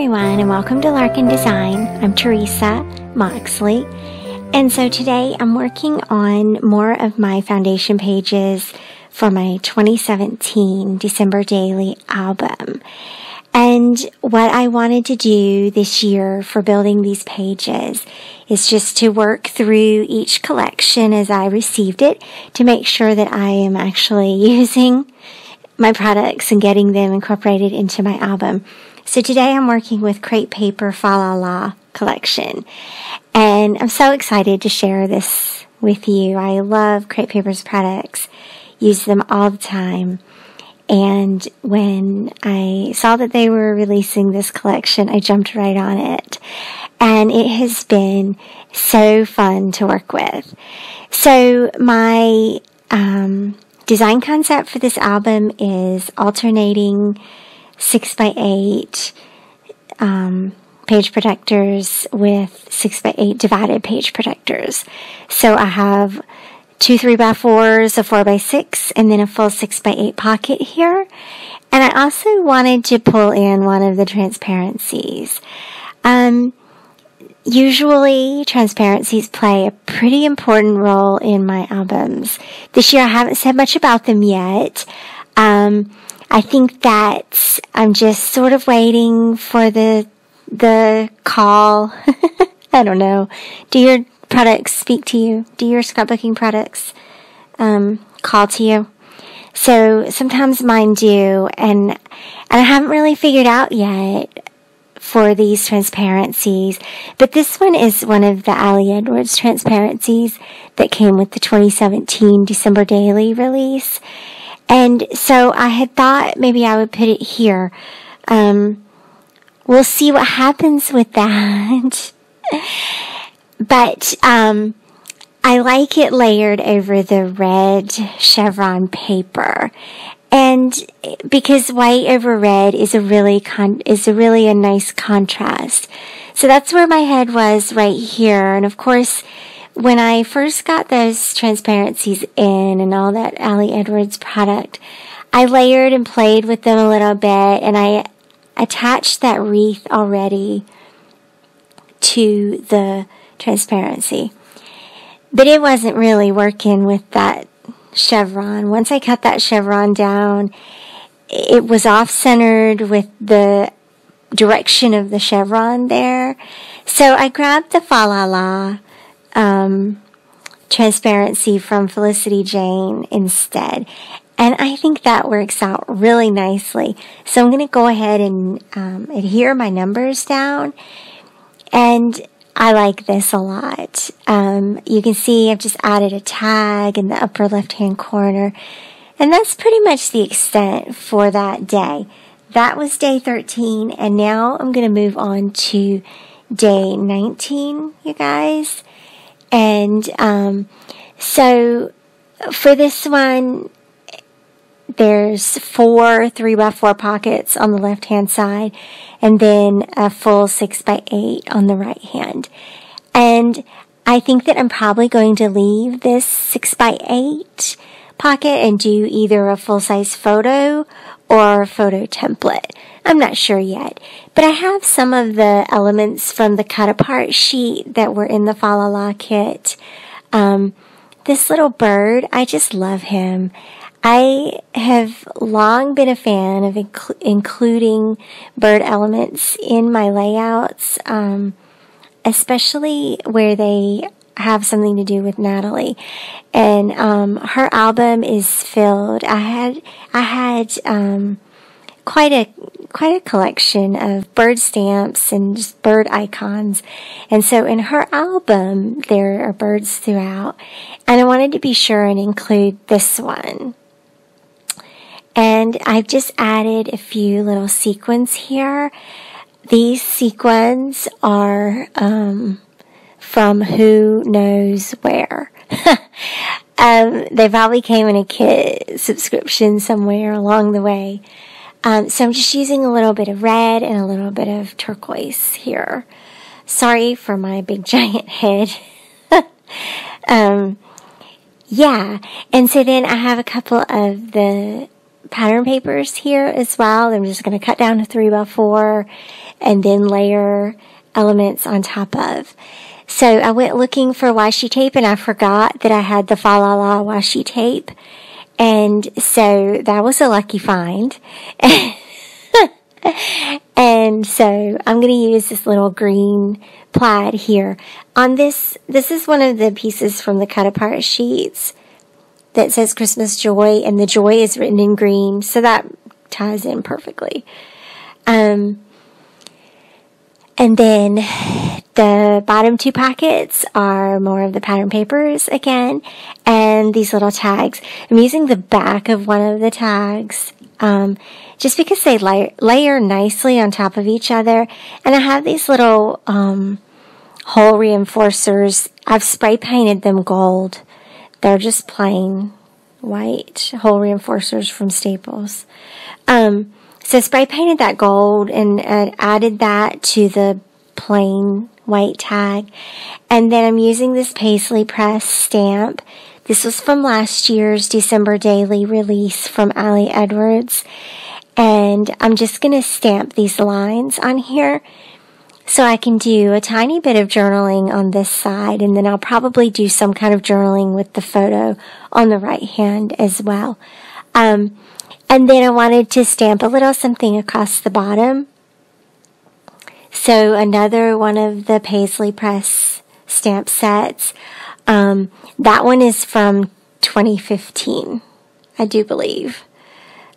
everyone, and welcome to Larkin Design. I'm Theresa Moxley, and so today I'm working on more of my foundation pages for my 2017 December Daily album. And what I wanted to do this year for building these pages is just to work through each collection as I received it to make sure that I am actually using my products and getting them incorporated into my album. So today I'm working with Crate Paper Falala collection, and I'm so excited to share this with you. I love Crate Paper's products, use them all the time, and when I saw that they were releasing this collection, I jumped right on it, and it has been so fun to work with. So my design concept for this album is alternating 6x8 page protectors with 6x8 divided page protectors. So I have 2 3x4s, a 4x6, and then a full 6x8 pocket here. And I also wanted to pull in one of the transparencies. Usually transparencies play a pretty important role in my albums. This year I haven't said much about them yet. I think that I'm just sort of waiting for the call. I don't know. Do your products speak to you? Do your scrapbooking products call to you? So sometimes mine do, and I haven't really figured out yet for these transparencies, but this one is one of the Ali Edwards transparencies that came with the 2017 December Daily release. And so I had thought maybe I would put it here. We'll see what happens with that. But I like it layered over the red chevron paper. And because white over red is a really a nice contrast. So that's where my head was right here. And of course, when I first got those transparencies in and all that Ali Edwards product, I layered and played with them a little bit, and I attached that wreath already to the transparency. But it wasn't really working with that chevron. Once I cut that chevron down, it was off-centered with the direction of the chevron there. So I grabbed the Falala transparency from Felicity Jane instead. And I think that works out really nicely. So I'm going to go ahead and adhere my numbers down. And I like this a lot. You can see I've just added a tag in the upper left-hand corner. And that's pretty much the extent for that day. That was day 13. And now I'm going to move on to day 19, you guys. And so for this one, there's 4 3x4 pockets on the left-hand side, and then a full 6x8 on the right hand. And I think that I'm probably going to leave this 6x8 pocket and do either a full-size photo or a photo template. I'm not sure yet, but I have some of the elements from the cut-apart sheet that were in the Falala kit. This little bird, I just love him. I have long been a fan of including bird elements in my layouts, especially where they have something to do with Natalie. And her album is filled. I had quite a collection of bird stamps and just bird icons. And so in her album, there are birds throughout. And I wanted to be sure and include this one. And I've just added a few little sequins here. These sequins are from who knows where. They probably came in a kit subscription somewhere along the way. So I'm just using a little bit of red and a little bit of turquoise here. Sorry for my big giant head. Yeah, and so then I have a couple of the pattern papers here as well. I'm just going to cut down to 3x4 and then layer elements on top of. So I went looking for washi tape, and I forgot that I had the Falala washi tape. And so that was a lucky find. And so I'm going to use this little green plaid here. On this is one of the pieces from the cut apart sheets that says Christmas Joy, and the joy is written in green, so that ties in perfectly. And then the bottom two pockets are more of the pattern papers again, and these little tags. I'm using the back of one of the tags, just because they layer nicely on top of each other. And I have these little, hole reinforcers. I've spray painted them gold. They're just plain white hole reinforcers from Staples. So spray painted that gold and added that to the plain white tag. And then I'm using this Paisley Press stamp. This was from last year's December daily release from Ali Edwards. And I'm just going to stamp these lines on here so I can do a tiny bit of journaling on this side. And then I'll probably do some kind of journaling with the photo on the right hand as well. And then I wanted to stamp a little something across the bottom. So another one of the Paisley Press stamp sets. That one is from 2015, I do believe.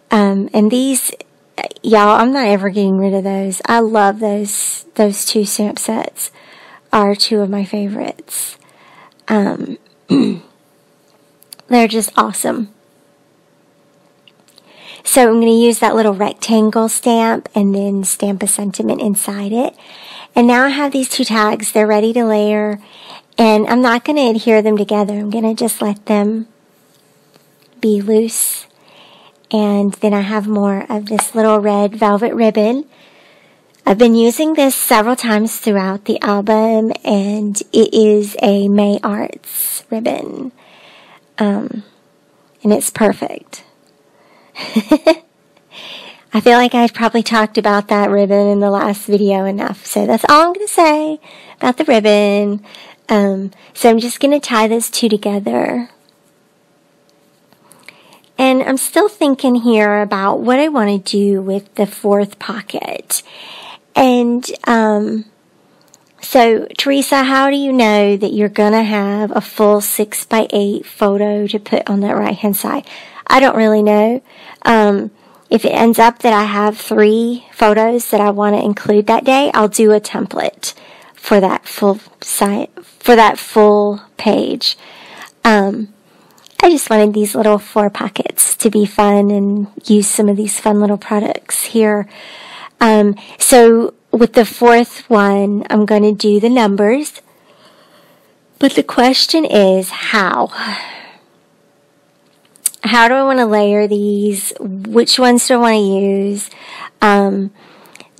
And these, y'all, I'm not ever getting rid of those. I love those. Those two stamp sets are two of my favorites. They're just awesome. So I'm going to use that little rectangle stamp and then stamp a sentiment inside it. And now I have these two tags. They're ready to layer. And I'm not going to adhere them together. I'm going to just let them be loose. And then I have more of this little red velvet ribbon. I've been using this several times throughout the album. And it is a May Arts ribbon. And it's perfect. I feel like I've probably talked about that ribbon in the last video enough. So that's all I'm going to say about the ribbon. So I'm just going to tie those two together. And I'm still thinking here about what I want to do with the fourth pocket. And so, Theresa, how do you know that you're going to have a full 6x8 photo to put on that right-hand side? I don't really know. If it ends up that I have 3 photos that I want to include that day, I'll do a template for that full site, for that full page. I just wanted these little 4 pockets to be fun and use some of these fun little products here. So with the fourth one, I'm going to do the numbers. But the question is how? How do I want to layer these? Which ones do I want to use?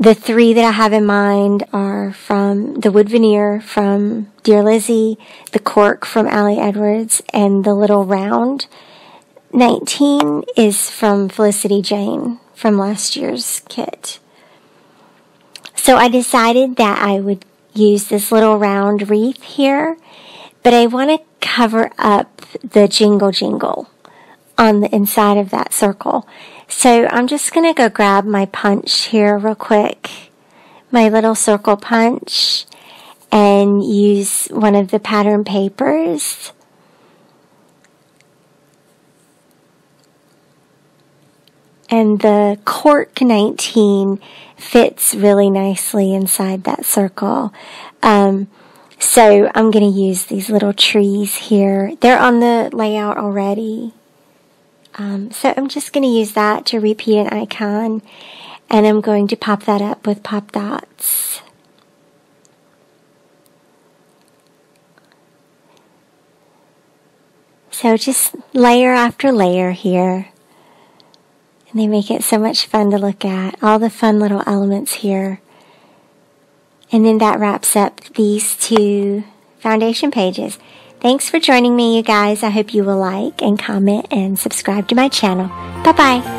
The 3 that I have in mind are from the wood veneer from Dear Lizzie, the cork from Ali Edwards, and the little round 19 is from Felicity Jane from last year's kit. So I decided that I would use this little round wreath here, but I want to cover up the jingle jingle on the inside of that circle. So I'm just going to go grab my punch here real quick, my little circle punch, and use one of the pattern papers. And the cork 19 fits really nicely inside that circle. So I'm going to use these little trees here. They're on the layout already. So I'm just going to use that to repeat an icon, and I'm going to pop that up with pop dots. So just layer after layer here, and they make it so much fun to look at, all the fun little elements here. And then that wraps up these 2 foundation pages. Thanks for joining me, you guys. I hope you will like and comment and subscribe to my channel. Bye-bye.